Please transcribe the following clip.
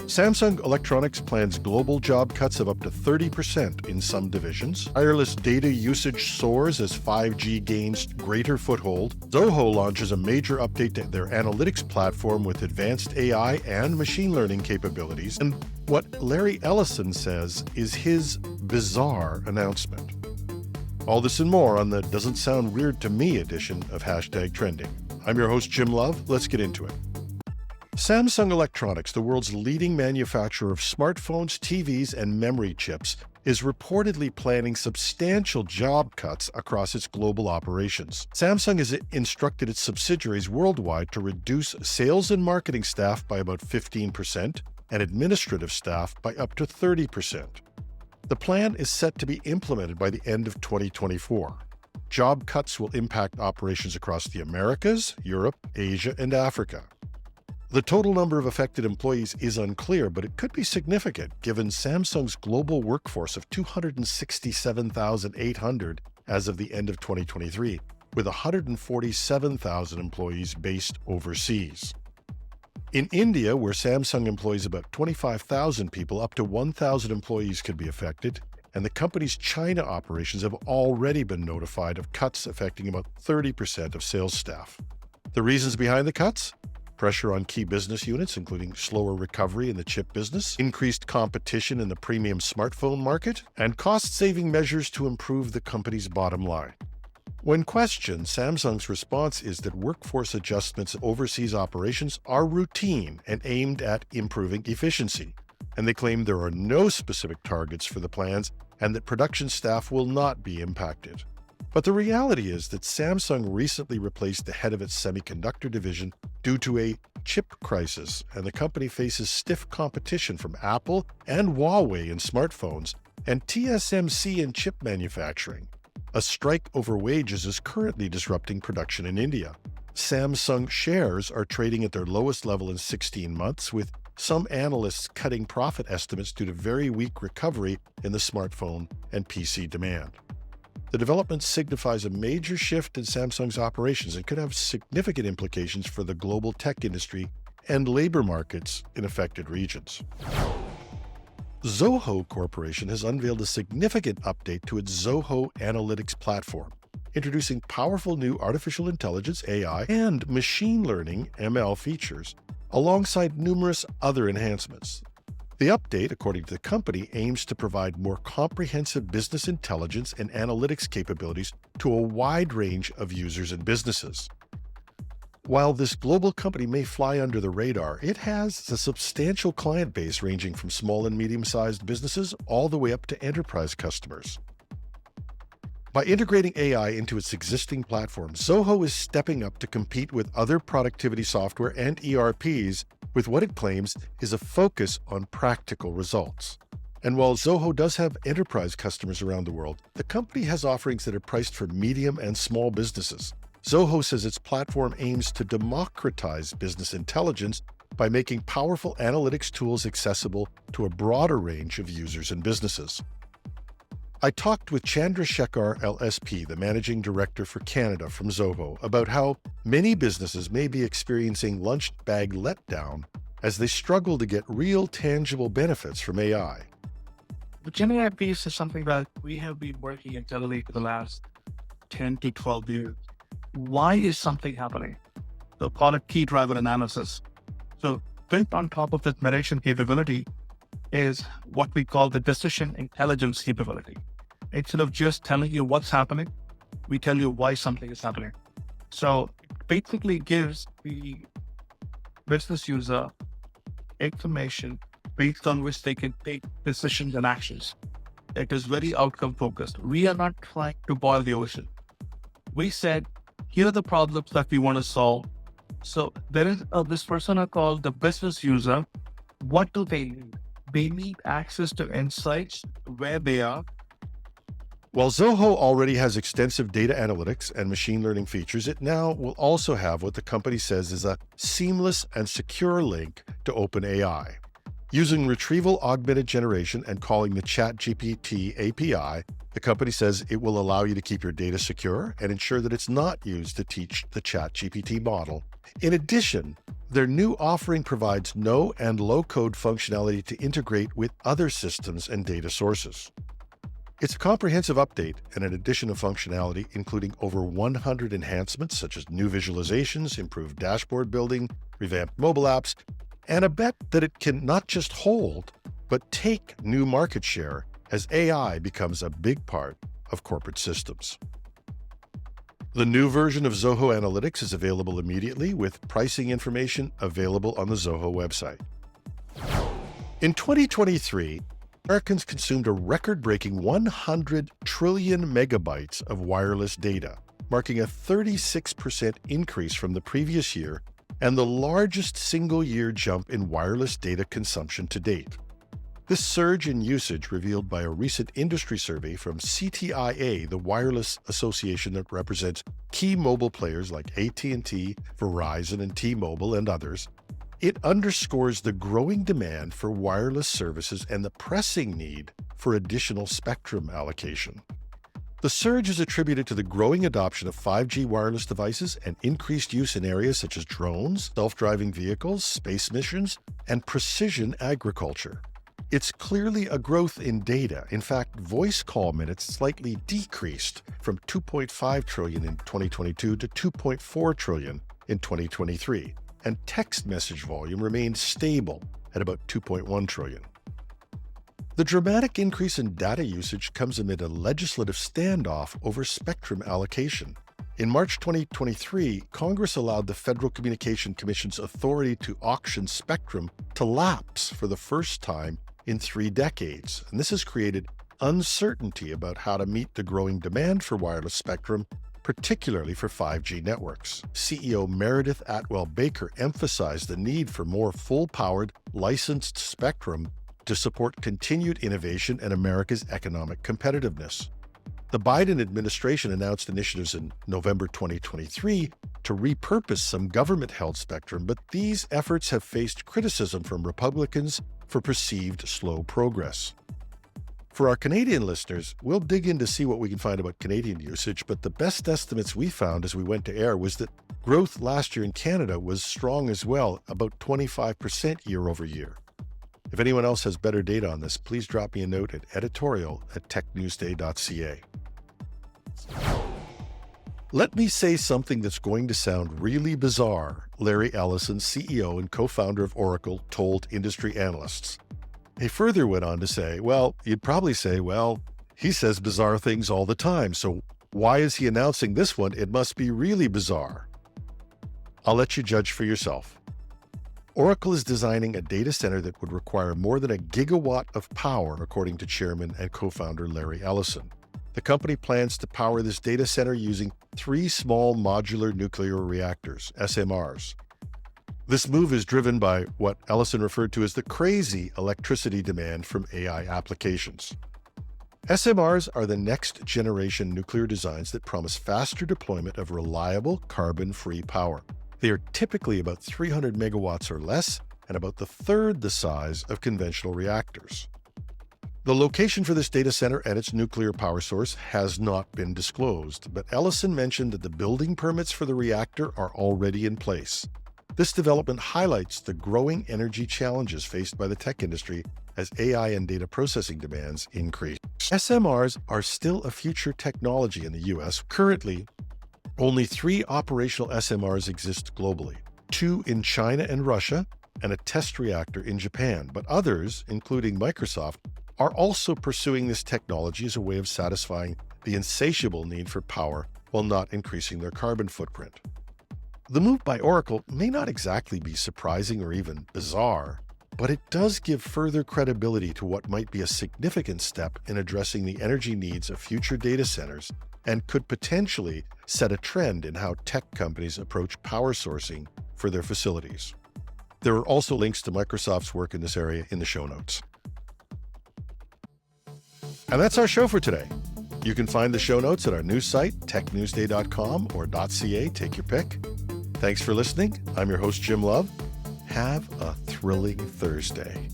Samsung Electronics plans global job cuts of up to 30% in some divisions. Wireless data usage soars as 5G gains greater foothold. Zoho launches a major update to their analytics platform with advanced AI and machine learning capabilities. And what Larry Ellison says is his bizarre announcement. All this and more on the Doesn't Sound Weird to Me edition of #Trending. I'm your host, Jim Love. Let's get into it. Samsung Electronics, the world's leading manufacturer of smartphones, TVs, and memory chips, is reportedly planning substantial job cuts across its global operations. Samsung has instructed its subsidiaries worldwide to reduce sales and marketing staff by about 15% and administrative staff by up to 30%. The plan is set to be implemented by the end of 2024. Job cuts will impact operations across the Americas, Europe, Asia, and Africa. The total number of affected employees is unclear, but it could be significant given Samsung's global workforce of 267,800 as of the end of 2023, with 147,000 employees based overseas. In India, where Samsung employs about 25,000 people, up to 1,000 employees could be affected, and the company's China operations have already been notified of cuts affecting about 30% of sales staff. The reasons behind the cuts? Pressure on key business units, including slower recovery in the chip business, increased competition in the premium smartphone market, and cost-saving measures to improve the company's bottom line. When questioned, Samsung's response is that workforce adjustments in overseas operations are routine and aimed at improving efficiency, and they claim there are no specific targets for the plans and that production staff will not be impacted. But the reality is that Samsung recently replaced the head of its semiconductor division due to a chip crisis, and the company faces stiff competition from Apple and Huawei in smartphones and TSMC in chip manufacturing. A strike over wages is currently disrupting production in India. Samsung shares are trading at their lowest level in 16 months, with some analysts cutting profit estimates due to very weak recovery in the smartphone and PC demand. The development signifies a major shift in Samsung's operations and could have significant implications for the global tech industry and labor markets in affected regions. Zoho Corporation has unveiled a significant update to its Zoho analytics platform, introducing powerful new artificial intelligence (AI) and machine learning (ML) features, alongside numerous other enhancements. The update, according to the company, aims to provide more comprehensive business intelligence and analytics capabilities to a wide range of users and businesses. While this global company may fly under the radar, it has a substantial client base ranging from small and medium-sized businesses all the way up to enterprise customers. By integrating AI into its existing platform, Zoho is stepping up to compete with other productivity software and ERPs with what it claims is a focus on practical results. And while Zoho does have enterprise customers around the world, the company has offerings that are priced for medium and small businesses. Zoho says its platform aims to democratize business intelligence by making powerful analytics tools accessible to a broader range of users and businesses. I talked with Chandrasekhar LSP, the managing director for Canada from Zoho, about how many businesses may be experiencing lunch bag letdown as they struggle to get real tangible benefits from AI. The Gen AI piece is something that we have been working internally for the last 10 to 12 years. Why is something happening? So call it key driver analysis. So built on top of this narration capability is what we call the decision intelligence capability. Instead of just telling you what's happening, we tell you why something is happening. So it basically gives the business user information based on which they can take decisions and actions. It is very outcome focused. We are not trying to boil the ocean. We said, here are the problems that we want to solve. So there is this persona called the business user. What do they need? They need access to insights where they are. While Zoho already has extensive data analytics and machine learning features, it now will also have what the company says is a seamless and secure link to OpenAI. Using retrieval augmented generation and calling the ChatGPT API, the company says it will allow you to keep your data secure and ensure that it's not used to teach the ChatGPT model. In addition, Their new offering provides no and low-code functionality to integrate with other systems and data sources. It's a comprehensive update and an addition of functionality, including over 100 enhancements such as new visualizations, improved dashboard building, revamped mobile apps, and a bet that it can not just hold, but take new market share as AI becomes a big part of corporate systems. The new version of Zoho Analytics is available immediately, with pricing information available on the Zoho website. In 2023, Americans consumed a record-breaking 100 trillion megabytes of wireless data, marking a 36% increase from the previous year and the largest single-year jump in wireless data consumption to date. This surge in usage, revealed by a recent industry survey from CTIA, the wireless association that represents key mobile players like AT&T, Verizon, and T-Mobile, and others, it underscores the growing demand for wireless services and the pressing need for additional spectrum allocation. The surge is attributed to the growing adoption of 5G wireless devices and increased use in areas such as drones, self-driving vehicles, space missions, and precision agriculture. It's clearly a growth in data. In fact, voice call minutes slightly decreased from 2.5 trillion in 2022 to 2.4 trillion in 2023, and text message volume remained stable at about 2.1 trillion. The dramatic increase in data usage comes amid a legislative standoff over spectrum allocation. In March 2023, Congress allowed the Federal Communications Commission's authority to auction spectrum to lapse for the first time in 3 decades, and this has created uncertainty about how to meet the growing demand for wireless spectrum, particularly for 5G networks. CEO Meredith Atwell-Baker emphasized the need for more full-powered, licensed spectrum to support continued innovation and America's economic competitiveness. The Biden administration announced initiatives in November 2023 to repurpose some government-held spectrum, but these efforts have faced criticism from Republicans for perceived slow progress. For our Canadian listeners, we'll dig in to see what we can find about Canadian usage, but the best estimates we found as we went to air was that growth last year in Canada was strong as well, about 25% year over year. If anyone else has better data on this, please drop me a note at editorial@technewsday.ca. Let me say something that's going to sound really bizarre, Larry Ellison, CEO and co-founder of Oracle, told industry analysts. He further went on to say, well, you'd probably say, well, he says bizarre things all the time, so why is he announcing this one? It must be really bizarre. I'll let you judge for yourself. Oracle is designing a data center that would require more than 1 gigawatt of power, according to chairman and co-founder Larry Ellison. The company plans to power this data center using 3 small modular nuclear reactors, SMRs. This move is driven by what Ellison referred to as the crazy electricity demand from AI applications. SMRs are the next generation nuclear designs that promise faster deployment of reliable carbon-free power. They are typically about 300 megawatts or less and about the third the size of conventional reactors. The location for this data center and its nuclear power source has not been disclosed, but Ellison mentioned that the building permits for the reactor are already in place. This development highlights the growing energy challenges faced by the tech industry as AI and data processing demands increase. SMRs are still a future technology in the U.S. Currently, only 3 operational SMRs exist globally, 2 in China and Russia, and a test reactor in Japan, but others, including Microsoft, are also pursuing this technology as a way of satisfying the insatiable need for power while not increasing their carbon footprint. The move by Oracle may not exactly be surprising or even bizarre, but it does give further credibility to what might be a significant step in addressing the energy needs of future data centers and could potentially set a trend in how tech companies approach power sourcing for their facilities. There are also links to Microsoft's work in this area in the show notes. And that's our show for today. You can find the show notes at our news site, technewsday.com or .ca, take your pick. Thanks for listening. I'm your host, Jim Love. Have a thrilling Thursday.